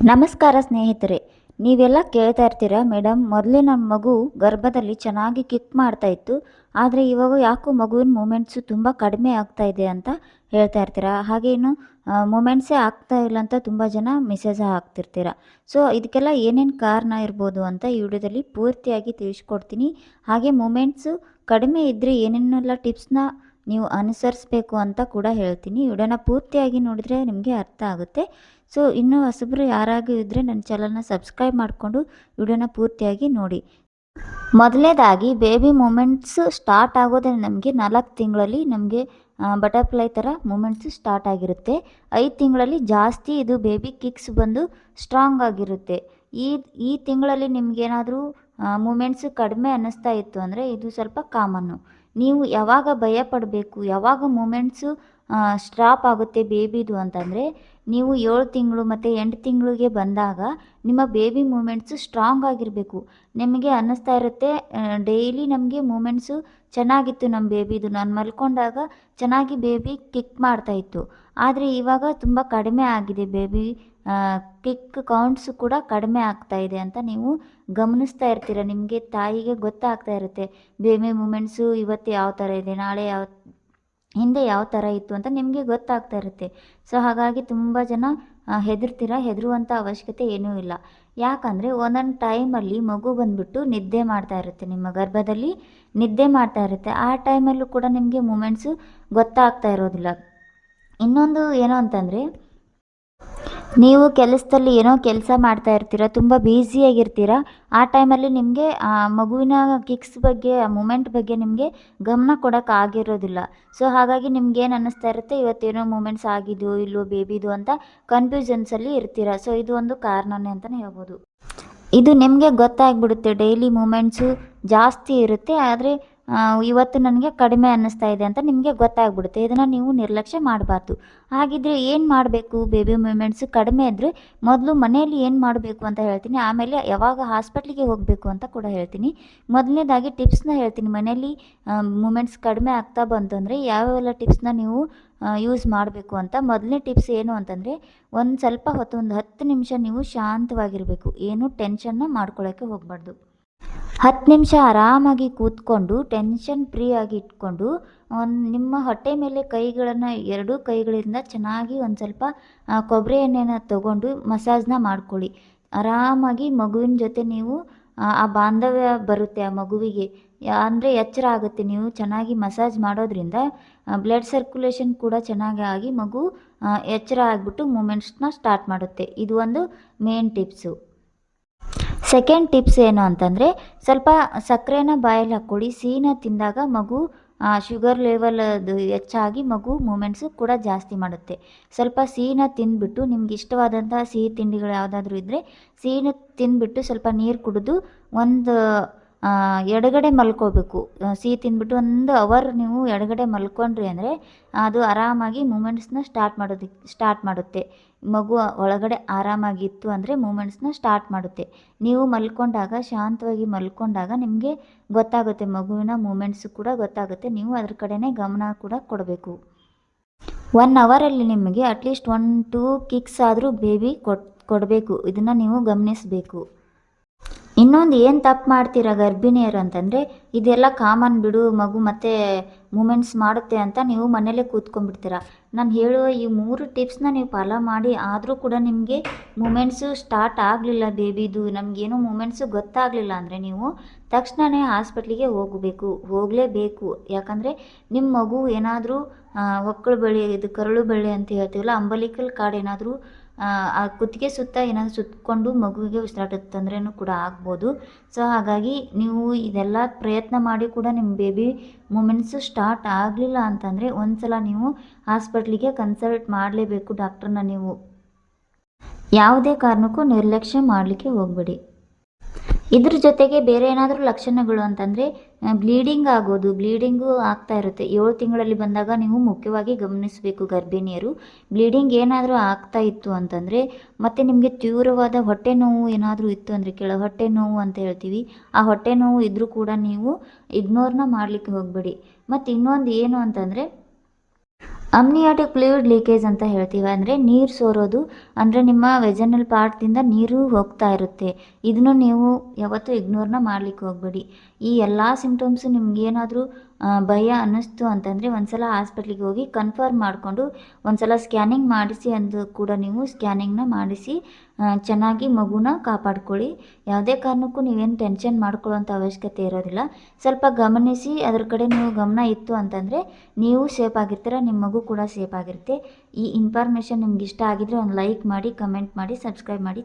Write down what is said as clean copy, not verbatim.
ನಮಸ್ಕಾರ ಸ್ನೇಹಿತರೆ. ನೀವೆಲ್ಲ ಕೇಳ್ತಾ ಇರ್ತೀರ, ಮೇಡಮ್ ಮೊದಲೇ ನನ್ನ ಮಗು ಗರ್ಭದಲ್ಲಿ ಚೆನ್ನಾಗಿ ಕಿಕ್ ಮಾಡ್ತಾ ಇತ್ತು, ಆದರೆ ಇವಾಗ ಯಾಕೋ ಮಗುವಿನ ಮೂಮೆಂಟ್ಸು ತುಂಬ ಕಡಿಮೆ ಆಗ್ತಾ ಇದೆ ಅಂತ ಹೇಳ್ತಾ ಇರ್ತೀರ. ಹಾಗೆ ಇನ್ನು ಮೂಮೆಂಟ್ಸೇ ಆಗ್ತಾ ಇಲ್ಲ ಅಂತ ತುಂಬ ಜನ ಮೆಸೇಜ್ ಹಾಕ್ತಿರ್ತೀರ. ಸೊ ಇದಕ್ಕೆಲ್ಲ ಏನೇನು ಕಾರಣ ಇರ್ಬೋದು ಅಂತ ಈ ವಿಡಿಯೋದಲ್ಲಿ ಪೂರ್ತಿಯಾಗಿ ತಿಳಿಸ್ಕೊಡ್ತೀನಿ. ಹಾಗೆ ಮೂಮೆಂಟ್ಸು ಕಡಿಮೆ ಇದ್ದರೆ ಏನೇನೆಲ್ಲ ಟಿಪ್ಸ್ನ ನೀವು ಅನುಸರಿಸಬೇಕು ಅಂತ ಕೂಡ ಹೇಳ್ತೀನಿ. ವಿಡಿಯೋನ ಪೂರ್ತಿಯಾಗಿ ನೋಡಿದರೆ ನಿಮಗೆ ಅರ್ಥ ಆಗುತ್ತೆ. ಸೊ ಇನ್ನೂ ಹೊಸಬರು ಯಾರಾಗೂ ಇದ್ದರೆ ನನ್ನ ಚಾನಲ್ನ ಸಬ್ಸ್ಕ್ರೈಬ್ ಮಾಡಿಕೊಂಡು ವಿಡಿಯೋನ ಪೂರ್ತಿಯಾಗಿ ನೋಡಿ. ಮೊದಲನೇದಾಗಿ ಬೇಬಿ ಮೂಮೆಂಟ್ಸ್ ಸ್ಟಾರ್ಟ್ ಆಗೋದೇ ನಮಗೆ 4 ತಿಂಗಳಲ್ಲಿ ನಮಗೆ ಬಟರ್ಫ್ಲೈ ಥರ ಮೂಮೆಂಟ್ಸ್ ಸ್ಟಾರ್ಟ್ ಆಗಿರುತ್ತೆ. 5 ತಿಂಗಳಲ್ಲಿ ಜಾಸ್ತಿ ಇದು ಬೇಬಿ ಕಿಕ್ಸ್ ಬಂದು ಸ್ಟ್ರಾಂಗ್ ಆಗಿರುತ್ತೆ. ಈ ತಿಂಗಳಲ್ಲಿ ನಿಮಗೇನಾದರೂ ಮೂಮೆಂಟ್ಸ್ ಕಡಿಮೆ ಅನ್ನಿಸ್ತಾ ಇತ್ತು ಅಂದರೆ ಇದು ಸ್ವಲ್ಪ ಕಾಮನ್ನು. ನೀವು ಯಾವಾಗ ಭಯ ಪಡಬೇಕು, ಯಾವಾಗ ಮೂಮೆಂಟ್ಸು ಸ್ಟಾಪ್ ಆಗುತ್ತೆ ಬೇಬಿದು ಅಂತಂದರೆ, ನೀವು 7 ತಿಂಗಳು ಮತ್ತು 8 ತಿಂಗಳಿಗೆ ಬಂದಾಗ ನಿಮ್ಮ ಬೇಬಿ ಮೂಮೆಂಟ್ಸು ಸ್ಟ್ರಾಂಗ್ ಆಗಿರಬೇಕು. ನಿಮಗೆ ಅನ್ನಿಸ್ತಾ ಇರುತ್ತೆ ಡೈಲಿ ನಮಗೆ ಮೂಮೆಂಟ್ಸು ಚೆನ್ನಾಗಿತ್ತು ನಮ್ಮ ಬೇಬಿದು, ನಾನು ಮಲ್ಕೊಂಡಾಗ ಚೆನ್ನಾಗಿ ಬೇಬಿ ಕಿಕ್ ಮಾಡ್ತಾಯಿತ್ತು. ಆದರೆ ಇವಾಗ ತುಂಬ ಕಡಿಮೆ ಆಗಿದೆ, ಬೇಬಿ ಕಿಕ್ ಕೌಂಟ್ಸು ಕೂಡ ಕಡಿಮೆ ಆಗ್ತಾ ಇದೆ ಅಂತ ನೀವು ಗಮನಿಸ್ತಾ ಇರ್ತೀರ. ನಿಮಗೆ ತಾಯಿಗೆ ಗೊತ್ತಾಗ್ತಾ ಇರುತ್ತೆ ಬೇಬಿ ಮೂಮೆಂಟ್ಸು ಇವತ್ತು ಯಾವ ಥರ ಇದೆ, ನಾಳೆ ಹಿಂದೆ ಯಾವ ಥರ ಇತ್ತು ಅಂತ ನಿಮಗೆ ಗೊತ್ತಾಗ್ತಾ ಇರುತ್ತೆ. ಸೊ ಹಾಗಾಗಿ ತುಂಬ ಜನ ಹೆದರುವಂಥ ಅವಶ್ಯಕತೆ ಏನೂ ಇಲ್ಲ. ಯಾಕಂದರೆ ಒಂದೊಂದು ಟೈಮಲ್ಲಿ ಮಗು ಬಂದುಬಿಟ್ಟು ನಿದ್ದೆ ಮಾಡ್ತಾ ಇರುತ್ತೆ, ನಿಮ್ಮ ಗರ್ಭದಲ್ಲಿ ನಿದ್ದೆ ಮಾಡ್ತಾ ಇರುತ್ತೆ. ಆ ಟೈಮಲ್ಲೂ ಕೂಡ ನಿಮಗೆ ಮೂಮೆಂಟ್ಸು ಗೊತ್ತಾಗ್ತಾ ಇರೋದಿಲ್ಲ. ಇನ್ನೊಂದು ಏನು ಅಂತಂದರೆ, ನೀವು ಕೆಲಸದಲ್ಲಿ ಏನೋ ಕೆಲಸ ಮಾಡ್ತಾ ಇರ್ತೀರ, ತುಂಬ ಬ್ಯುಸಿಯಾಗಿರ್ತೀರ. ಆ ಟೈಮಲ್ಲಿ ನಿಮಗೆ ಮಗುವಿನ ಕಿಕ್ಸ್ ಬಗ್ಗೆ, ಮೂಮೆಂಟ್ ಬಗ್ಗೆ ನಿಮಗೆ ಗಮನ ಕೊಡೋಕ್ಕಾಗಿರೋದಿಲ್ಲ. ಸೊ ಹಾಗಾಗಿ ನಿಮ್ಗೇನು ಅನ್ನಿಸ್ತಾ ಇರುತ್ತೆ, ಇವತ್ತೇನೋ ಮೂಮೆಂಟ್ಸ್ ಆಗಿದೆಯೋ ಇಲ್ಲೋ ಬೇಬಿದು ಅಂತ ಕನ್ಫ್ಯೂಷನ್ಸಲ್ಲಿ ಇರ್ತೀರ. ಸೊ ಇದು ಒಂದು ಕಾರಣನೇ ಅಂತಲೇ ಹೇಳ್ಬೋದು. ಇದು ನಿಮಗೆ ಗೊತ್ತಾಗ್ಬಿಡುತ್ತೆ, ಡೈಲಿ ಮೂಮೆಂಟ್ಸು ಜಾಸ್ತಿ ಇರುತ್ತೆ, ಆದರೆ ಇವತ್ತು ನನಗೆ ಕಡಿಮೆ ಅನ್ನಿಸ್ತಾ ಇದೆ ಅಂತ ನಿಮಗೆ ಗೊತ್ತಾಗ್ಬಿಡುತ್ತೆ. ಇದನ್ನು ನೀವು ನಿರ್ಲಕ್ಷ್ಯ ಮಾಡಬಾರ್ದು. ಹಾಗಿದ್ರೆ ಏನು ಮಾಡಬೇಕು? ಬೇಬಿ ಮೂಮೆಂಟ್ಸು ಕಡಿಮೆ ಇದ್ದರೆ ಮೊದಲು ಮನೆಯಲ್ಲಿ ಏನು ಮಾಡಬೇಕು ಅಂತ ಹೇಳ್ತೀನಿ, ಆಮೇಲೆ ಯಾವಾಗ ಹಾಸ್ಪಿಟ್ಲಿಗೆ ಹೋಗಬೇಕು ಅಂತ ಕೂಡ ಹೇಳ್ತೀನಿ. ಮೊದಲನೇದಾಗಿ ಟಿಪ್ಸ್ನ ಹೇಳ್ತೀನಿ. ಮನೆಯಲ್ಲಿ ಮೂಮೆಂಟ್ಸ್ ಕಡಿಮೆ ಆಗ್ತಾ ಬಂತು ಅಂದರೆ ಯಾವೆಲ್ಲ ಟಿಪ್ಸ್ನ ನೀವು ಯೂಸ್ ಮಾಡಬೇಕು ಅಂತ. ಮೊದಲನೇ ಟಿಪ್ಸ್ ಏನು ಅಂತಂದರೆ, ಒಂದು ಸ್ವಲ್ಪ ಹೊತ್ತು, ಒಂದು 10 ನಿಮಿಷ ನೀವು ಶಾಂತವಾಗಿರಬೇಕು. ಏನು ಟೆನ್ಷನ್ನ ಮಾಡ್ಕೊಳ್ಳೋಕ್ಕೆ ಹೋಗಬಾರ್ದು. 10 ನಿಮಿಷ ಆರಾಮಾಗಿ ಕೂತ್ಕೊಂಡು ಟೆನ್ಷನ್ ಫ್ರೀ ಆಗಿ ಇಟ್ಕೊಂಡು ನಿಮ್ಮ ಹೊಟ್ಟೆ ಮೇಲೆ ಕೈಗಳನ್ನು, 2 ಕೈಗಳಿಂದ ಚೆನ್ನಾಗಿ ಒಂದು ಸ್ವಲ್ಪ ಕೊಬ್ಬರಿ ಎಣ್ಣೆನ ತಗೊಂಡು ಮಸಾಜ್ನ ಮಾಡ್ಕೊಳ್ಳಿ. ಆರಾಮಾಗಿ ಮಗುವಿನ ಜೊತೆ ನೀವು ಆ ಬಾಂಧವ್ಯ ಬರುತ್ತೆ ಆ ಮಗುವಿಗೆ, ಅಂದರೆ ಎಚ್ಚರ ಆಗುತ್ತೆ. ನೀವು ಚೆನ್ನಾಗಿ ಮಸಾಜ್ ಮಾಡೋದ್ರಿಂದ ಬ್ಲಡ್ ಸರ್ಕ್ಯುಲೇಷನ್ ಕೂಡ ಚೆನ್ನಾಗಿ ಆಗಿ ಮಗು ಎಚ್ಚರ ಆಗಿಬಿಟ್ಟು ಮೂಮೆಂಟ್ಸ್ನ ಸ್ಟಾರ್ಟ್ ಮಾಡುತ್ತೆ. ಇದು ಒಂದು ಮೇನ್ ಟಿಪ್ಸು. ಸೆಕೆಂಡ್ ಟಿಪ್ಸ್ ಏನು ಅಂತಂದರೆ, ಸ್ವಲ್ಪ ಸಕ್ಕರೆನ ಬಾಯಲ್ಲಿ ಹಾಕ್ಕೊಳ್ಳಿ. ಸಿಹಿನ ತಿಂದಾಗ ಮಗು ಶುಗರ್ ಲೆವೆಲ್ ಅದು ಹೆಚ್ಚಾಗಿ ಮಗು ಮೂಮೆಂಟ್ಸು ಕೂಡ ಜಾಸ್ತಿ ಮಾಡುತ್ತೆ. ಸ್ವಲ್ಪ ಸಿಹಿನ ತಿಂದುಬಿಟ್ಟು, ನಿಮ್ಗೆ ಇಷ್ಟವಾದಂಥ ಸಿಹಿ ತಿಂಡಿಗಳು ಯಾವುದಾದ್ರೂ ಇದ್ದರೆ ಸಿಹಿನ ತಿಂದುಬಿಟ್ಟು ಸ್ವಲ್ಪ ನೀರು ಕುಡಿದು ಒಂದು ಎಡಗಡೆ ಮಲ್ಕೋಬೇಕು. ಸಿಹಿ ತಿಂದ್ಬಿಟ್ಟು 1 ಅವರ್ ನೀವು ಎಡಗಡೆ ಮಲ್ಕೊಂಡ್ರಿ ಅಂದರೆ ಅದು ಆರಾಮಾಗಿ ಮೂಮೆಂಟ್ಸ್ನ ಸ್ಟಾರ್ಟ್ ಮಾಡುತ್ತೆ. ಮಗು ಒಳಗಡೆ ಆರಾಮಾಗಿತ್ತು ಅಂದರೆ ಮೂಮೆಂಟ್ಸ್ನ ಸ್ಟಾರ್ಟ್ ಮಾಡುತ್ತೆ. ನೀವು ಮಲ್ಕೊಂಡಾಗ, ಶಾಂತವಾಗಿ ಮಲ್ಕೊಂಡಾಗ ನಿಮಗೆ ಗೊತ್ತಾಗುತ್ತೆ, ಮಗುವಿನ ಮೂಮೆಂಟ್ಸು ಕೂಡ ಗೊತ್ತಾಗುತ್ತೆ. ನೀವು ಅದ್ರ ಕಡೆನೇ ಗಮನ ಕೂಡ ಕೊಡಬೇಕು. 1 ಅವರಲ್ಲಿ ನಿಮಗೆ ಅಟ್ಲೀಸ್ಟ್ 1-2 ಕಿಕ್ಸ್ ಆದರೂ ಬೇಬಿ ಕೊಡಬೇಕು. ಇದನ್ನು ನೀವು ಗಮನಿಸಬೇಕು. ಇನ್ನೊಂದು ಏನು ತಪ್ಪು ಮಾಡ್ತೀರಾ ಗರ್ಭಿಣಿಯರು ಅಂತಂದರೆ, ಇದೆಲ್ಲ ಕಾಮನ್ ಬಿಡು, ಮಗು ಮತ್ತೆ ಮೂಮೆಂಟ್ಸ್ ಮಾಡುತ್ತೆ ಅಂತ ನೀವು ಮನೇಲೇ ಕೂತ್ಕೊಂಡ್ಬಿಡ್ತೀರ. ನಾನು ಹೇಳುವ ಈ 3 ಟಿಪ್ಸ್ನ ನೀವು ಫಾಲೋ ಮಾಡಿ ಆದರೂ ಕೂಡ ನಿಮಗೆ ಮೂಮೆಂಟ್ಸು ಸ್ಟಾರ್ಟ್ ಆಗಲಿಲ್ಲ ಬೇಬಿದು, ನಮಗೇನೋ ಮೂಮೆಂಟ್ಸು ಗೊತ್ತಾಗಲಿಲ್ಲ ಅಂದರೆ ನೀವು ತಕ್ಷಣವೇ ಹಾಸ್ಪಿಟ್ಲಿಗೆ ಹೋಗಲೇಬೇಕು. ಯಾಕಂದರೆ ನಿಮ್ಮ ಮಗು ಏನಾದರೂ ಒಕ್ಕಳು ಬಳ್ಳಿ, ಇದು ಕರಳು ಬಳ್ಳಿ ಅಂತ ಹೇಳ್ತೀವಲ್ಲ, ಅಂಬಲಿಕಲ್ ಕಾರ್ಡ್ ಏನಾದರೂ ಆ ಕುತ್ತಿಗೆ ಸುತ್ತ ಏನಾದರೂ ಸುತ್ತಕೊಂಡು ಮಗುವಿಗೆ ಉಸಿರಾಟದ ತೊಂದರೆನೂ ಕೂಡ ಆಗ್ಬೋದು. ಸೊ ಹಾಗಾಗಿ ನೀವು ಇದೆಲ್ಲ ಪ್ರಯತ್ನ ಮಾಡಿ ಕೂಡ ನಿಮ್ಮ ಬೇಬಿ ಮೂಮೆಂಟ್ಸು ಸ್ಟಾರ್ಟ್ ಆಗಲಿಲ್ಲ ಅಂತಂದರೆ ಒಂದ್ಸಲ ನೀವು ಹಾಸ್ಪಿಟ್ಲಿಗೆ ಕನ್ಸಲ್ಟ್ ಮಾಡಲೇಬೇಕು ಡಾಕ್ಟ್ರನ್ನ. ನೀವು ಯಾವುದೇ ಕಾರಣಕ್ಕೂ ನಿರ್ಲಕ್ಷ್ಯ ಮಾಡಲಿಕ್ಕೆ ಹೋಗಬೇಡಿ. ಇದ್ರ ಜೊತೆಗೆ ಬೇರೆ ಏನಾದರೂ ಲಕ್ಷಣಗಳು ಅಂತಂದರೆ, ಬ್ಲೀಡಿಂಗು ಆಗ್ತಾ ಇರುತ್ತೆ. 7 ತಿಂಗಳಲ್ಲಿ ಬಂದಾಗ ನೀವು ಮುಖ್ಯವಾಗಿ ಗಮನಿಸಬೇಕು ಗರ್ಭಿಣಿಯರು. ಬ್ಲೀಡಿಂಗ್ ಏನಾದರೂ ಆಗ್ತಾ ಇತ್ತು ಅಂತಂದರೆ, ಮತ್ತು ನಿಮಗೆ ತೀವ್ರವಾದ ಹೊಟ್ಟೆ ನೋವು ಏನಾದರೂ ಇತ್ತು ಅಂದರೆ, ಕೆಳ ಹೊಟ್ಟೆ ನೋವು ಅಂತ ಹೇಳ್ತೀವಿ, ಆ ಹೊಟ್ಟೆ ನೋವು ಇದ್ದರೂ ಕೂಡ ನೀವು ಇಗ್ನೋರ್ನ ಮಾಡಲಿಕ್ಕೆ ಹೋಗಬೇಡಿ. ಮತ್ತು ಇನ್ನೊಂದು ಏನು ಅಂತಂದರೆ, ಅಮ್ನಿಯಾಟಿಕ್ ಫ್ಲೂಯಿಡ್ ಲೀಕೇಜ್ ಅಂತ ಹೇಳ್ತೀವಿ, ಅಂದರೆ ನೀರು ಸೋರೋದು, ಅಂದರೆ ನಿಮ್ಮ ವೆಜನಲ್ ಪಾರ್ಟ್ದಿಂದ ನೀರು ಹೋಗ್ತಾ ಇರುತ್ತೆ. ಇದನ್ನು ನೀವು ಯಾವತ್ತೂ ಇಗ್ನೋರ್ನ ಮಾಡ್ಲಿಕ್ಕೆ ಹೋಗಬೇಡಿ. ಈ ಎಲ್ಲ ಸಿಂಪ್ಟಮ್ಸು ನಿಮ್ಗೇನಾದರೂ ಭಯ ಅನ್ನಿಸ್ತು ಅಂತಂದರೆ ಒಂದ್ಸಲ ಹಾಸ್ಪಿಟ್ಲಿಗೆ ಹೋಗಿ ಕನ್ಫರ್ಮ್ ಮಾಡಿಕೊಂಡು ಒಂದ್ಸಲ ಸ್ಕ್ಯಾನಿಂಗ್ ಮಾಡಿಸಿ ಅಂದು ಕೂಡ ನೀವು ಸ್ಕ್ಯಾನಿಂಗ್ನ ಮಾಡಿಸಿ ಚೆನ್ನಾಗಿ ಮಗುನ ಕಾಪಾಡ್ಕೊಳ್ಳಿ. ಯಾವುದೇ ಕಾರಣಕ್ಕೂ ನೀವೇನು ಟೆನ್ಷನ್ ಮಾಡ್ಕೊಳ್ಳೋಂಥ ಅವಶ್ಯಕತೆ ಇರೋದಿಲ್ಲ. ಸ್ವಲ್ಪ ಗಮನಿಸಿ ಅದ್ರ ಕಡೆ ನೀವು ಗಮನ ಇತ್ತು ಅಂತಂದರೆ ನೀವು ಸೇಫ್ ಆಗಿರ್ತೀರ, ನಿಮ್ಮ ಮಗು ಕೂಡ ಸೇಫ್ ಆಗಿರುತ್ತೆ. ಈ ಇನ್ಫಾರ್ಮೇಷನ್ ನಿಮ್ಗೆ ಇಷ್ಟ ಆಗಿದ್ರೆ ಒಂದು ಲೈಕ್ ಮಾಡಿ, ಕಮೆಂಟ್ ಮಾಡಿ, ಸಬ್ಸ್ಕ್ರೈಬ್ ಮಾಡಿ.